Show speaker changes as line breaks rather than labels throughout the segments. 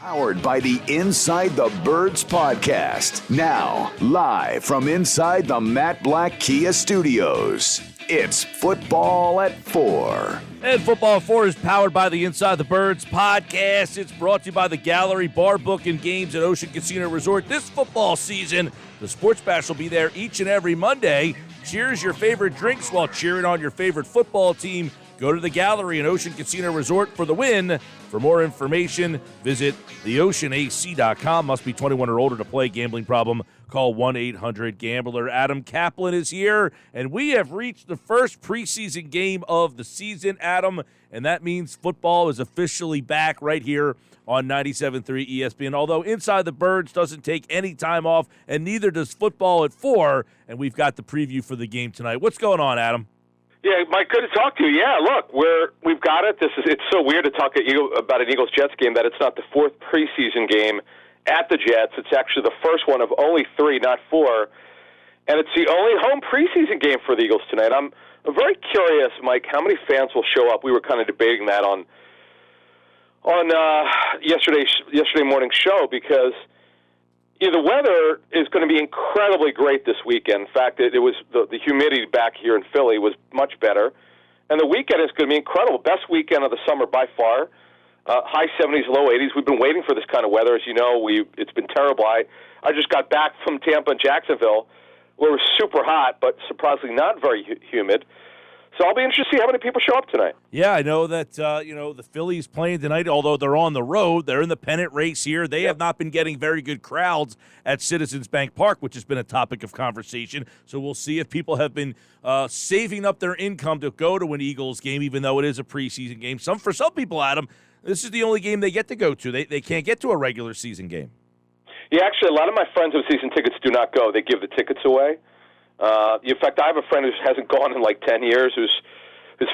Powered by the Inside the Birds podcast. Now, live from inside the Matt Black Kia Studios. It's Football at 4.
And Football at 4 is powered by the Inside the Birds podcast. It's brought to you by the Gallery Bar, Book, and Games at Ocean Casino Resort. This football season, the Sports Bash will be there each and every Monday. Cheers your favorite drinks while cheering on your favorite football team. Go to the Gallery and Ocean Casino Resort for the win. For more information, visit theoceanac.com. Must be 21 or older to play. Gambling problem? Call 1-800-GAMBLER. Adam Caplan is here, and we have reached the first preseason game of the season, Adam, and that means football is officially back right here on 97.3 ESPN. Although Inside the Birds doesn't take any time off, and neither does Football at 4, and we've got the preview for the game tonight. What's going on, Adam?
Yeah, Mike, good to talk to you. Yeah, look, we've got it. It's so weird to talk about an Eagles-Jets game that it's not the fourth preseason game at the Jets. It's actually the first one of only 3, not 4, and it's the only home preseason game for the Eagles tonight. I'm very curious, Mike, how many fans will show up. We were kind of debating that on yesterday morning's show because the weather is going to be incredibly great this weekend. In fact, it was the humidity back here in Philly was much better, and the weekend is going to be incredible. Best weekend of the summer by far. High 70s, low 80s. We've been waiting for this kind of weather, as you know. It's been terrible. I just got back from Tampa and Jacksonville, where it was super hot, but surprisingly not very humid. So I'll be interested to see how many people show up tonight.
Yeah, I know that, the Phillies playing tonight, although they're on the road. They're in the pennant race here. They have not been getting very good crowds at Citizens Bank Park, which has been a topic of conversation. So we'll see if people have been saving up their income to go to an Eagles game, even though it is a preseason game. For some people, Adam, this is the only game they get to go to. They can't get to a regular season game. Yeah,
actually, a lot of my friends with season tickets do not go. They give the tickets away. In fact, I have a friend who hasn't gone in like 10 years, whose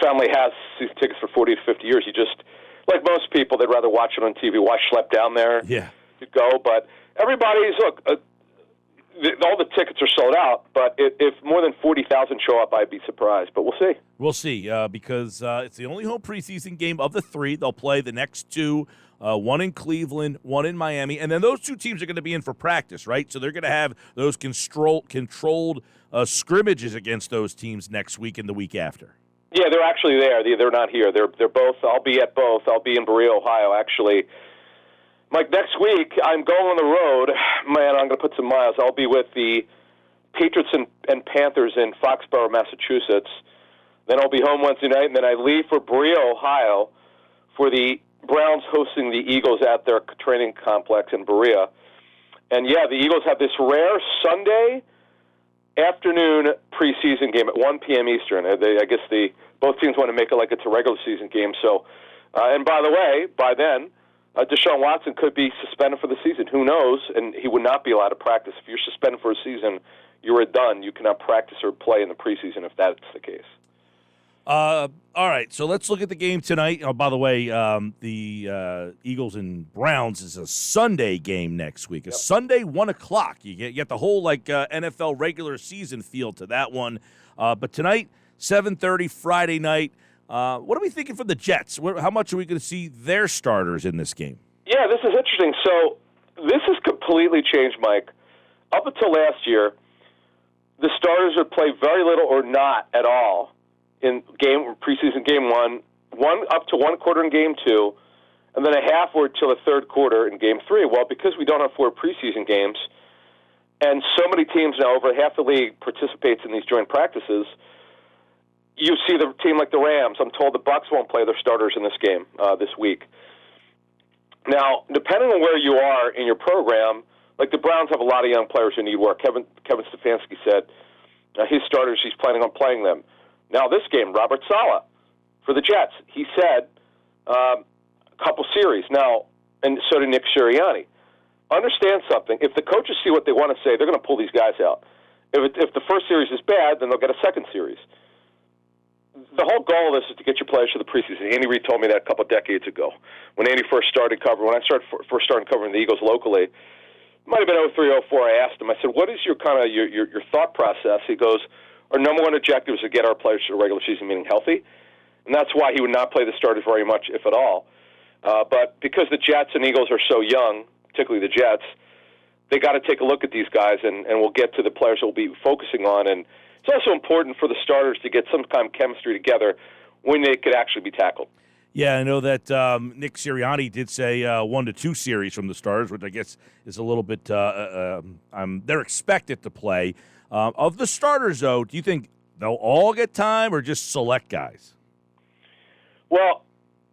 family has season tickets for 40 to 50 years. He just, like most people, they'd rather watch it on TV. Why schlep down there to go? But everybody's, all the tickets are sold out, but if more than 40,000 show up, I'd be surprised. But we'll see.
We'll see, because it's the only home preseason game of the 3. They'll play the next 2, one in Cleveland, one in Miami, and then those 2 teams are going to be in for practice, right? So they're going to have those controlled scrimmages against those teams next week and the week after.
Yeah, they're actually there. They're not here. They're both. I'll be at both. I'll be in Berea, Ohio, actually. Mike, next week I'm going on the road. Man, I'm going to put some miles. I'll be with the Patriots and Panthers in Foxborough, Massachusetts. Then I'll be home Wednesday night, and then I leave for Berea, Ohio, for the Browns hosting the Eagles at their training complex in Berea. And, yeah, the Eagles have this rare Sunday afternoon preseason game at 1 p.m. Eastern. I guess both teams want to make it like it's a regular season game. So, and by the way, by then, Deshaun Watson could be suspended for the season. Who knows? And he would not be allowed to practice. If you're suspended for a season, you're done. You cannot practice or play in the preseason if that's the case.
All right, so let's look at the game tonight. Oh, by the way, the Eagles and Browns is a Sunday game next week. A Sunday, 1 o'clock. You get the whole NFL regular season feel to that one. But tonight, 7:30 Friday night. What are we thinking for the Jets? How much are we going to see their starters in this game?
Yeah, this is interesting. So this has completely changed, Mike. Up until last year, the starters would play very little or not at all in preseason game one up to 1 quarter in game 2, and then a half or till the third quarter in game 3. Well, because we don't have 4 preseason games, and so many teams now, over half the league participates in these joint practices, you see the team like the Rams. I'm told the Bucs won't play their starters in this game this week. Now, depending on where you are in your program, like the Browns have a lot of young players who need work. Kevin Stefanski said his starters, he's planning on playing them. Now, this game, Robert Saleh for the Jets, he said a couple series. Now, and so did Nick Sirianni. Understand something. If the coaches see what they want to say, they're going to pull these guys out. If the first series is bad, then they'll get a second series. The whole goal of this is to get your players to the preseason. Andy Reid told me that a couple of decades ago when Andy first started covering. When I first started covering the Eagles locally, it might have been 03, 04. I asked him. I said, "What is your kind of your thought process?" He goes, "Our number one objective is to get our players to the regular season, meaning healthy, and that's why he would not play the starters very much, if at all." But because the Jets and Eagles are so young, particularly the Jets, they got to take a look at these guys, and we'll get to the players that we'll be focusing on. And it's also important for the starters to get some kind of chemistry together when they could actually be tackled.
Yeah, I know that Nick Sirianni did say 1 to 2 series from the starters, which I guess is a little bit they're expected to play. Of the starters, though, do you think they'll all get time or just select guys?
Well,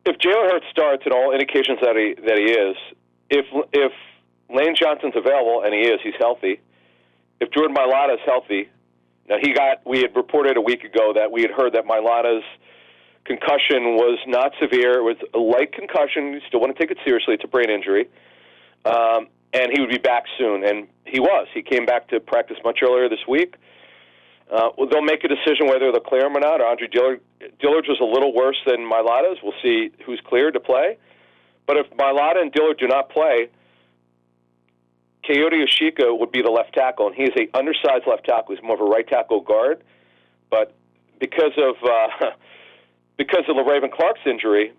if Jalen Hurts starts, and all indications that he is, if Lane Johnson's available, and he is, he's healthy. If Jordan Mailata is healthy, now we had reported a week ago that we had heard that Mailata's concussion was not severe. It was a light concussion. You still want to take it seriously. It's a brain injury. And he would be back soon. And he was. He came back to practice much earlier this week. They'll make a decision whether they'll clear him or not. Andre Dillard's was a little worse than Mailata's. We'll see who's cleared to play. But if Mailata and Dillard do not play, Kyoto Yoshika would be the left tackle, and he's an undersized left tackle. He's more of a right tackle guard. But because of LaRaven Clark's injury,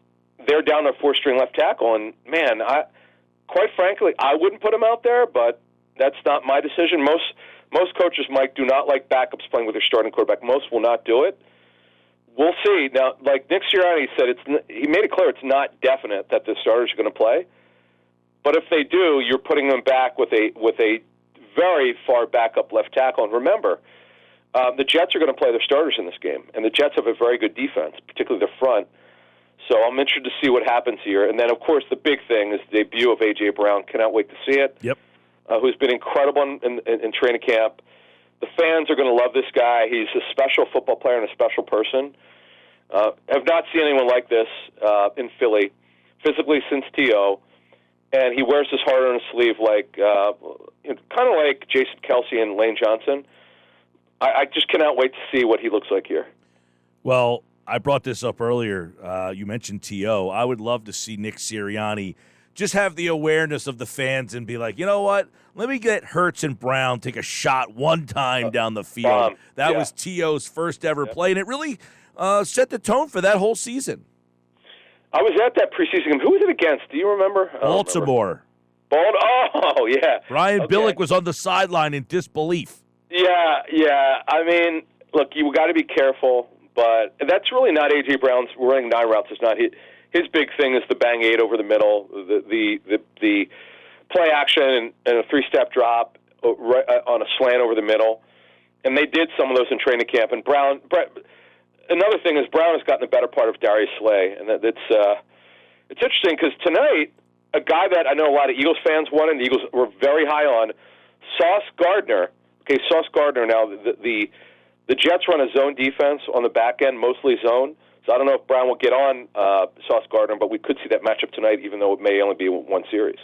they're down to 4-string left tackle. And, man, quite frankly, I wouldn't put him out there, but that's not my decision. Most coaches, Mike, do not like backups playing with their starting quarterback. Most will not do it. We'll see. Now, like Nick Sirianni said, he made it clear it's not definite that the starters are going to play. But if they do, you're putting them back with a very far backup left tackle. And remember, the Jets are going to play their starters in this game, and the Jets have a very good defense, particularly the front. So I'm interested to see what happens here. And then, of course, the big thing is the debut of A.J. Brown. Cannot wait to see it.
Yep.
Who's been incredible in training camp. The fans are going to love this guy. He's a special football player and a special person. Have not seen anyone like this in Philly, physically since T.O., and he wears his heart on his sleeve kind of like Jason Kelsey and Lane Johnson. I just cannot wait to see what he looks like here.
Well, I brought this up earlier. You mentioned T.O. I would love to see Nick Sirianni just have the awareness of the fans and be like, you know what? Let me get Hurts and Brown take a shot one time down the field. That was T.O.'s first ever play, and it really set the tone for that whole season.
I was at that preseason game. Who was it against? Do you remember?
Baltimore.
Oh, yeah.
Brian Billick was on the sideline in disbelief.
Yeah. I mean, look, you got to be careful, but that's really not A.J. Brown's running 9 routes. It's not his big thing is the bang 8 over the middle, the play action and a 3-step drop on a slant over the middle. And they did some of those in training camp. And another thing is Brown has gotten the better part of Darius Slay, and it's interesting because tonight a guy that I know a lot of Eagles fans wanted, and the Eagles were very high on, Sauce Gardner. Okay, Sauce Gardner. Now the Jets run a zone defense on the back end, mostly zone. So I don't know if Brown will get on Sauce Gardner, but we could see that matchup tonight, even though it may only be one series.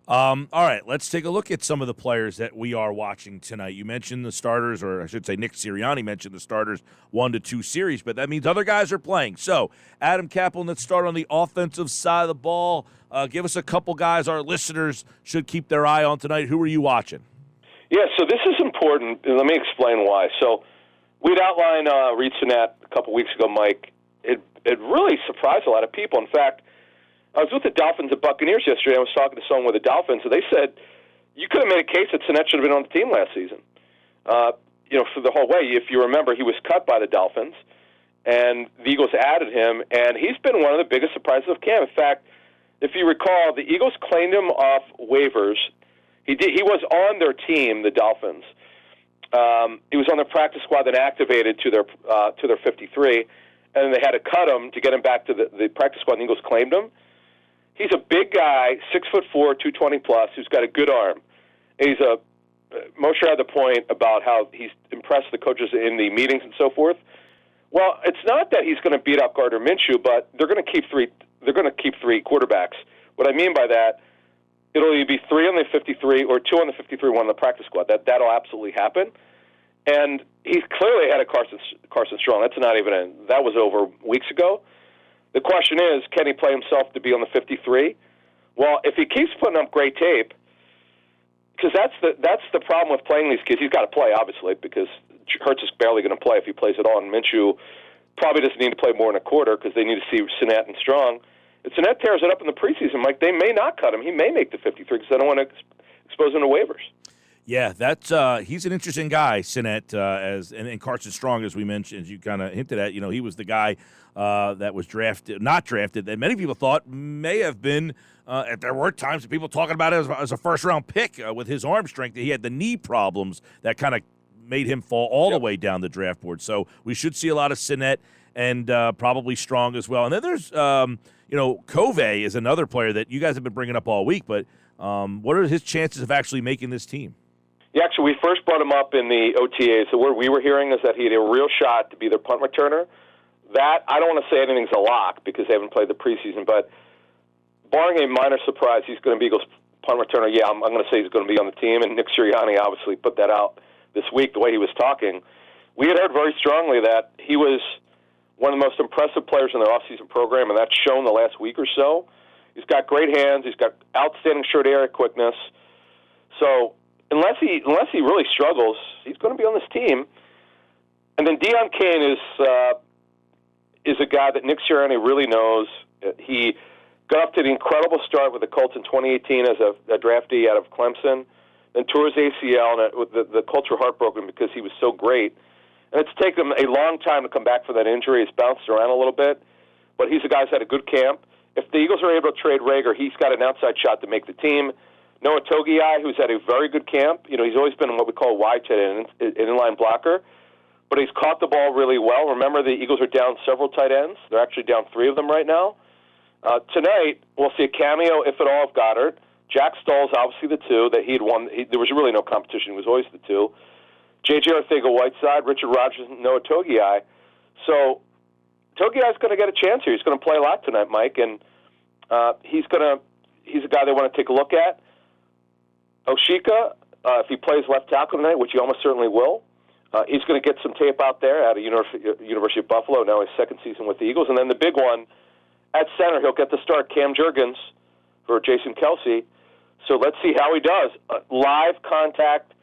All right, let's take a look at some of the players that we are watching tonight. You mentioned the starters, or I should say Nick Sirianni mentioned the starters 1 to 2 series, but that means other guys are playing. So, Adam Caplan, let's start on the offensive side of the ball. Give us a couple guys our listeners should keep their eye on tonight. Who are you watching?
Yeah, so this is important. Let me explain why. So we'd outlined Reed Sinnett a couple weeks ago, Mike. It really surprised a lot of people. In fact, I was with the Dolphins and Buccaneers yesterday. I was talking to someone with the Dolphins, and they said, you could have made a case that Sinnett should have been on the team last season. For the whole way. If you remember, he was cut by the Dolphins, and the Eagles added him, and he's been one of the biggest surprises of camp. In fact, if you recall, the Eagles claimed him off waivers. He was on their team, the Dolphins. He was on their practice squad, then activated to their 53, and they had to cut him to get him back to the practice squad, and the Eagles claimed him. He's a big guy, 6'4", 220+, who's got a good arm. He's Moshe had the point about how he's impressed the coaches in the meetings and so forth. Well, it's not that he's going to beat up Gardner Minshew, but they're going to keep three. They're going to keep 3 quarterbacks. What I mean by that, it'll either be 3 on the 53 or 2 on the 53, 1 on the practice squad. That'll absolutely happen. And he's clearly ahead of Carson Strong. That was over weeks ago. The question is, can he play himself to be on the 53? Well, if he keeps putting up great tape, because that's the problem with playing these kids. He's got to play, obviously, because Hurts is barely going to play if he plays at all, and Minshew probably doesn't need to play more in a quarter because they need to see Sinnett and Strong. If Sinnett tears it up in the preseason, Mike, they may not cut him. He may make the 53 because they don't want to expose him to waivers.
Yeah, that's he's an interesting guy, Sinnett, and Carson Strong, as we mentioned, as you kind of hinted at. He was the guy that was not drafted, that many people thought may have been. There were times that people talking about it as a first-round pick with his arm strength. He had the knee problems that kind of made him fall all the way down the draft board. So we should see a lot of Sinnett and probably Strong as well. And then there's, Covey is another player that you guys have been bringing up all week. But what are his chances of actually making this team?
Yeah, actually, we first brought him up in the OTAs. The word we were hearing is that he had a real shot to be their punt returner. That, I don't want to say anything's a lock because they haven't played the preseason, but barring a minor surprise, he's going to be Eagles punt returner. Yeah, I'm going to say he's going to be on the team, and Nick Sirianni obviously put that out this week, the way he was talking. We had heard very strongly that he was one of the most impressive players in their offseason program, and that's shown the last week or so. He's got great hands. He's got outstanding short area quickness. So unless he really struggles, he's going to be on this team. And then Dion Kane is a guy that Nick Sirianni really knows. He got off to the incredible start with the Colts in 2018 as a draftee out of Clemson, then tore his ACL, and the Colts were heartbroken because he was so great. And it's taken him a long time to come back from that injury. He's bounced around a little bit, but he's a guy who's had a good camp. If the Eagles are able to trade Rager, he's got an outside shot to make the team. Noah Togiai, who's had a very good camp. He's always been what we call a wide tight end, an inline blocker, but he's caught the ball really well. Remember, the Eagles are down several tight ends. They're actually down 3 of them right now. Tonight, we'll see a cameo, if at all, of Goddard. Jack Stoll's obviously the 2 that he had won. There was really no competition. He was always the 2. J.J. Arcega-Whiteside, Richard Rodgers, and Noah Togiai. So Togiai's going to get a chance here. He's going to play a lot tonight, Mike, and he's a guy they want to take a look at. Oshika, if he plays left tackle tonight, which he almost certainly will, he's going to get some tape out there out of University of Buffalo, now his second season with the Eagles. And then the big one, at center, he'll get the start, Cam Jurgens for Jason Kelsey. So let's see how he does. Live contact,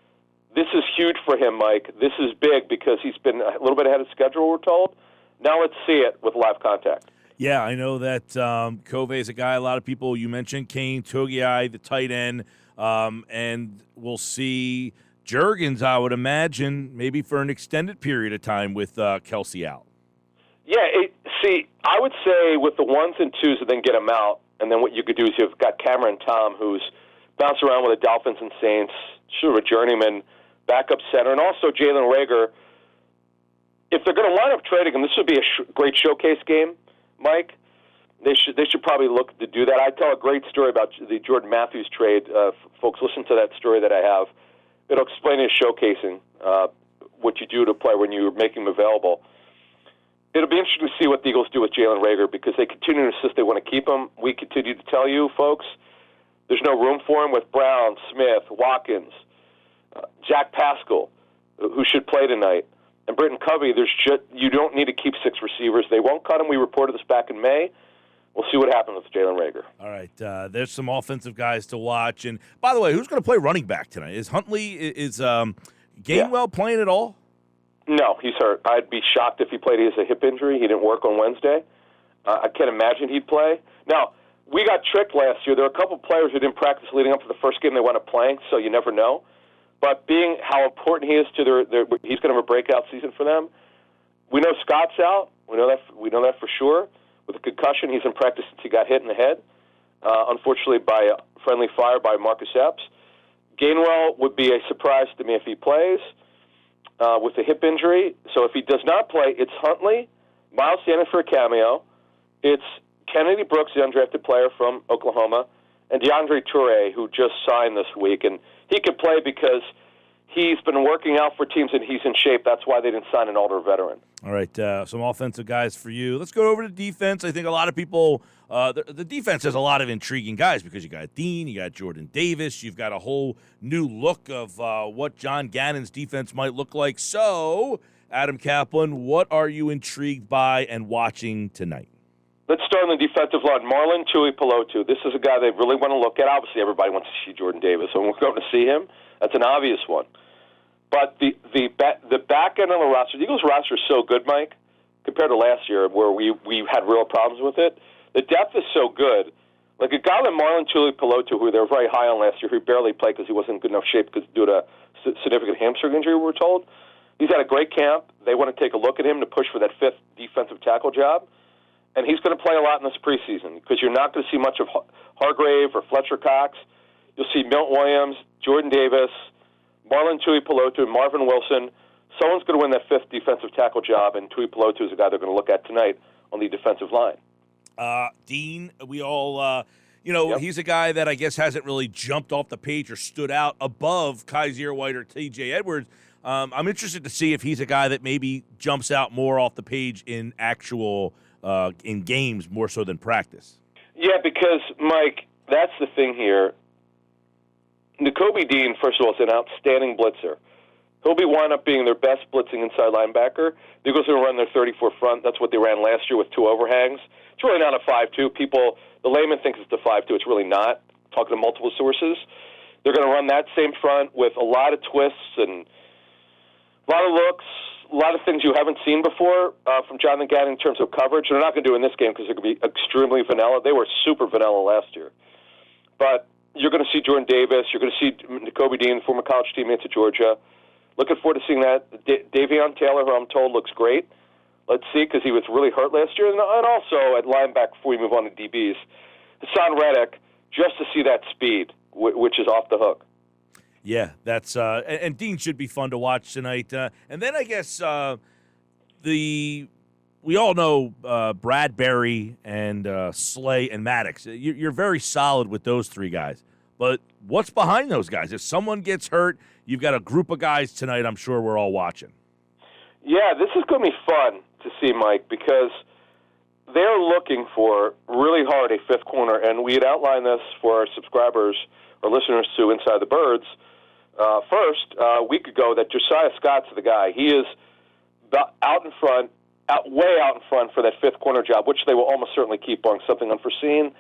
this is huge for him, Mike. This is big because he's been a little bit ahead of schedule, we're told. Now let's see it with live contact.
Yeah, I know that Covey is a guy, a lot of people, you mentioned Kane, Togiai, the tight end, and we'll see Jurgens, I would imagine, maybe for an extended period of time with Kelsey out. Yeah,
I would say with the 1s and 2s and then get them out, and then what you could do is you've got Cameron Tom, who's bounced around with the Dolphins and Saints, sort of a journeyman, backup center, and also Jalen Rager. If they're going to line up trading him, this would be a great showcase game, Mike. They should probably look to do that. I tell a great story about the Jordan Matthews trade. Folks, listen to that story that I have. It'll explain in showcasing what you do to play when you're making him available. It'll be interesting to see what the Eagles do with Jalen Rager because they continue to insist they want to keep him. We continue to tell you, folks, there's no room for him with Brown, Smith, Watkins, Jack Pascal, who should play tonight, and Britton Covey. You don't need to keep 6 receivers. They won't cut him. We reported this back in May. We'll see what happens with Jalen Rager.
All right, there's some offensive guys to watch. And by the way, who's going to play running back tonight? Is Huntley, is Gainwell playing at all?
No, he's hurt. I'd be shocked if he played. He has a hip injury. He didn't work on Wednesday. I can't imagine he'd play. Now, we got tricked last year. There were a couple of players who didn't practice leading up to the first game they wound up playing, so you never know. But being how important he is to he's going to have a breakout season for them. We know Scott's out. We know that for sure. With a concussion, he's in practice since he got hit in the head, unfortunately by a friendly fire by Marcus Epps. Gainwell would be a surprise to me if he plays with a hip injury. So if he does not play, it's Huntley, Miles Sanders for a cameo. It's Kennedy Brooks, the undrafted player from Oklahoma, and DeAndre Toure, who just signed this week. And he could play because he's been working out for teams and he's in shape. That's why they didn't sign an older veteran.
All right, some offensive guys for you. Let's go over to defense. I think a lot of people, the defense has a lot of intriguing guys because you got Dean, you got Jordan Davis, you've got a whole new look of what John Gannon's defense might look like. So, Adam Caplan, what are you intrigued by and watching tonight?
Let's start on the defensive line. Marlon Tui Pelotu. This is a guy they really want to look at. Obviously, everybody wants to see Jordan Davis, so we're going to see him. That's an obvious one. But the back end of the roster, the Eagles roster is so good, Mike, compared to last year where we had real problems with it. The depth is so good. Like a guy like Marlon Tui Pelotu, who they were very high on last year, who barely played because he wasn't in good enough shape due to a significant hamstring injury, we were told. He's had a great camp. They want to take a look at him to push for that 5th defensive tackle job. And he's going to play a lot in this preseason because you're not going to see much of Hargrave or Fletcher Cox. You'll see Milton Williams, Jordan Davis, Marlon Tui Pelotu, Marvin Wilson. Someone's going to win that 5th defensive tackle job, and Tui Pelotu is a guy they're going to look at tonight on the defensive line.
Dean, we all, he's a guy that I guess hasn't really jumped off the page or stood out above Kaiser White or T.J. Edwards. I'm interested to see if he's a guy that maybe jumps out more off the page in actual in games more so than practice. Yeah,
because, Mike, that's the thing here. Nakobe Dean, first of all, is an outstanding blitzer. He'll wind up being their best blitzing inside linebacker. The Eagles are going to run their 34 front. That's what they ran last year with 2 overhangs. It's really not a 5-2. The layman thinks it's a 5-2. It's really not, talking to multiple sources. They're going to run that same front with a lot of twists and a lot of looks, a lot of things you haven't seen before from Jonathan Gannon in terms of coverage. They're not going to do in this game because they're going to be extremely vanilla. They were super vanilla last year. But you're going to see Jordan Davis. You're going to see Nakobe Dean, former college teammates at Georgia. Looking forward to seeing that. Davion Taylor, who I'm told looks great. Let's see, because he was really hurt last year. And also at linebacker, before we move on to DBs, Hassan Reddick, just to see that speed, which is off the hook.
Yeah, that's and Dean should be fun to watch tonight. And then I guess we all know Bradbury and Slay and Maddox. You're very solid with those 3 guys. But what's behind those guys? If someone gets hurt, you've got a group of guys tonight I'm sure we're all watching.
Yeah, this is going to be fun to see, Mike, because they're looking for really hard a 5th corner. And we had outlined this for our subscribers or listeners to Inside the Birds first a week ago that Josiah Scott's the guy. He is way out in front for that 5th corner job, which they will almost certainly keep barring something unforeseen.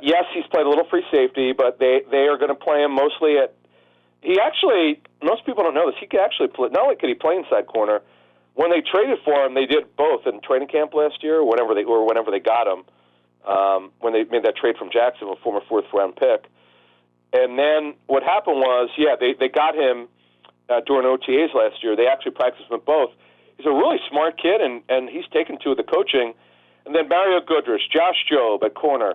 Yes, he's played a little free safety, but they are going to play him mostly at. He actually, most people don't know this. He could actually play. Not only could he play inside corner, when they traded for him, they did both in training camp last year, whenever they got him. When they made that trade from Jacksonville, a former 4th round pick. And then what happened was, they got him during OTAs last year. They actually practiced with both. He's a really smart kid, and he's taken to the coaching. And then Mario Goodrich, Josh Jobe at corner,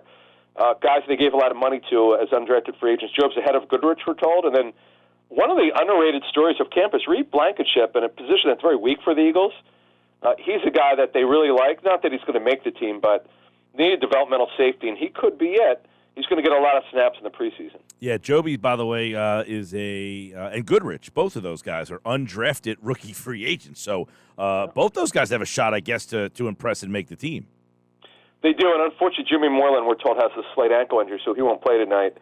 guys they gave a lot of money to as undrafted free agents. Jobe's ahead of Goodrich, we're told. And then one of the underrated stories of camp is Reed Blankenship in a position that's very weak for the Eagles. He's a guy that they really like. Not that he's going to make the team, but they need developmental safety, and he could be it. He's going to get a lot of snaps in the preseason.
Yeah, Joby, by the way, is and Goodrich, both of those guys are undrafted rookie free agents. So both those guys have a shot, I guess, to impress and make the team.
They do, and unfortunately, Jimmy Moreland, we're told, has a slight ankle injury, so he won't play tonight.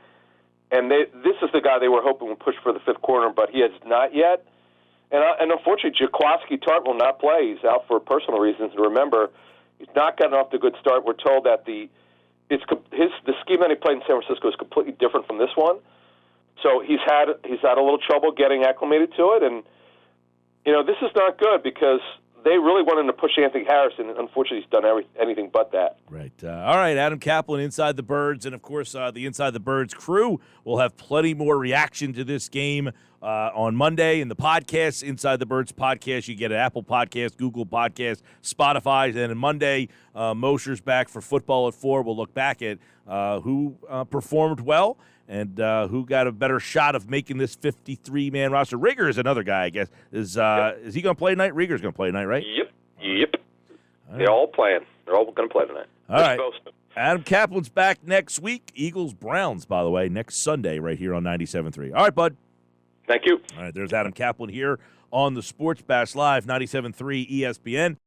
And this is the guy they were hoping would push for the 5th corner, but he has not yet. And unfortunately, Jaquiski Tart will not play. He's out for personal reasons. And remember, he's not gotten off to a good start. We're told that the scheme that he played in San Francisco is completely different from this one. So he's had a little trouble getting acclimated to it, and this is not good because they really wanted to push Anthony Harrison, and unfortunately he's done anything but that.
Right. All right, Adam Caplan, Inside the Birds, and of course the Inside the Birds crew will have plenty more reaction to this game on Monday in the podcast, Inside the Birds podcast. You get an Apple Podcast, Google Podcast, Spotify, and then on Monday, Mosher's back for Football at 4. We'll look back at who performed well and who got a better shot of making this 53-man roster. Rieger is another guy, I guess. Is he going to play tonight? Rieger's going to play tonight, right?
Yep. They're all playing. They're all going to play tonight.
All right. Adam Caplan's back next week. Eagles-Browns, by the way, next Sunday right here on 97.3. All right, bud.
Thank you.
All right, there's Adam Caplan here on the Sports Bash Live, 97.3 ESPN.